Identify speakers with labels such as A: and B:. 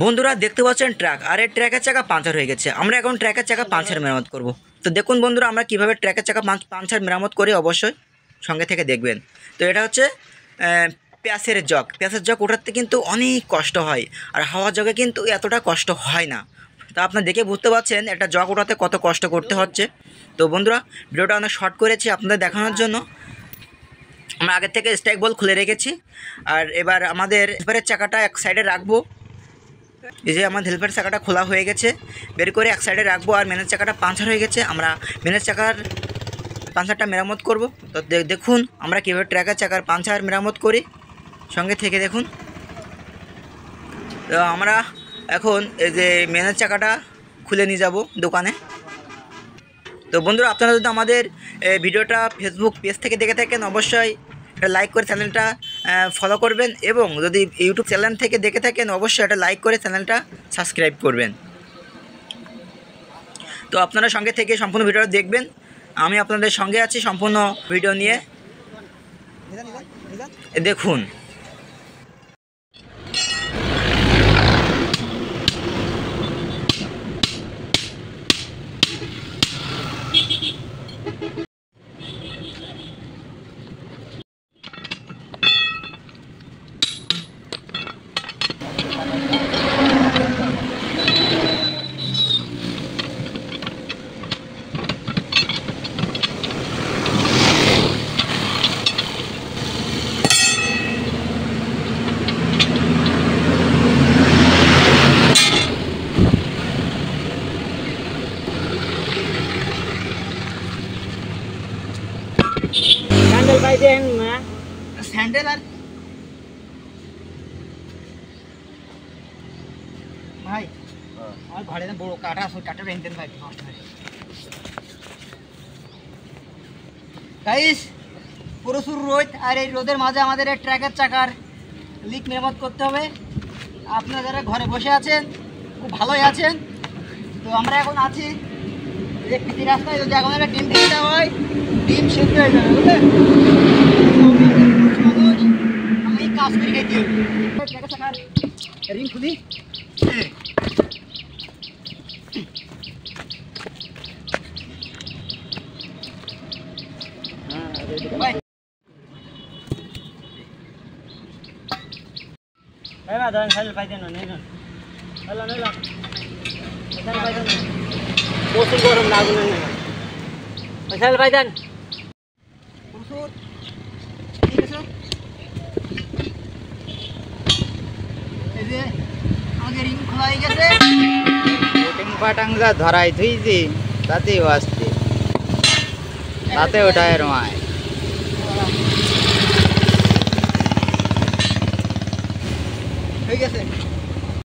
A: বন্ধুরা দেখতে পাচ্ছেন ট্রাক, আর এই ট্রাকের চাকা পাঞ্চার হয়ে গেছে। আমরা এখন ট্রাকের চাকা পাঞ্চার মেরামত করব। তো দেখুন বন্ধুরা, আমরা কিভাবে ট্রাকের চাকা পাঞ্চার মেরামত করি, অবশ্যই সঙ্গে থেকে দেখবেন। তো এটা হচ্ছে প্যাসের জগ ওঠাতে কিন্তু অনেক কষ্ট হয়, আর হাওয়ার জগে কিন্তু এতটা কষ্ট হয় না। তো আপনারা দেখে বুঝতে পারছেন একটা জগ ওঠাতে কত কষ্ট করতে হচ্ছে। তো বন্ধুরা, ভিডিওটা অনেক শর্ট করেছি আপনাদের দেখানোর জন্য। আমরা আগের থেকে স্ট্রাইক বল খুলে রেখেছি, আর এবার আমাদের হেল্পারের চাকাটা এক সাইডে রাখবো। এই যে আমার হেল্পারের চাকাটা খোলা হয়ে গেছে, বের করে এক সাইডে রাখবো। আর মেনের চাকাটা পাঞ্চার হয়ে গেছে, আমরা মেনের চাকার পাঞ্চারটা মেরামত করব। তো দেখুন আমরা কীভাবে ট্র্যাকের চাকার পাঞ্চার মেরামত করি, সঙ্গে থেকে দেখুন। তো আমরা এখন এই যে মেনের চাকাটা খুলে নিয়ে যাব দোকানে। তো বন্ধুরা, আপনারা যদি আমাদের ভিডিওটা ফেসবুক পেজ থেকে দেখে থাকেন, অবশ্যই এটা লাইক করে চ্যানেলটা ফলো করবেন, এবং যদি ইউটিউব চ্যানেল থেকে দেখে থাকেন, অবশ্যই এটা লাইক করে চ্যানেলটা সাবস্ক্রাইব করবেন। তো আপনারা সঙ্গে থেকে সম্পূর্ণ ভিডিওটা দেখবেন, আমি আপনাদের সঙ্গে আছি সম্পূর্ণ ভিডিও নিয়ে। দেখুন স্যান্ডেল আর ভাই আমার ঘরে বড় কাটা আছে, কাটা বেঁধেন ভাই। গাইস, প্রচুর রোদ, আর এই রোদের মাঝে আমাদের এই ট্রাকের চাকার লিক মেরামত করতে হবে। আপনারা যারা ঘরে বসে আছেন খুব ভালোই আছেন। তো আমরা এখন আছি যে পিতি রাস্তায়, যদি এখন একটা ডিম দিয়ে দেওয়া হয়, ডিম সেদ্ধ হয়ে যাবে, বুঝলেন? আমি কাজ করে খেতে হবে। ট্রাকের চাকার রিং খুলি। প্রচুর গরম লাগুন ভাইজান, প্রচুর। ঠিক আছে, এই যে আমাদের রিং খোলা হয়ে গেছে।
B: পাটাঙ্গা ধরাই থুইছি, তাতেও আসছে, তাতে ওটায় রমায়
A: হয়ে গেছে।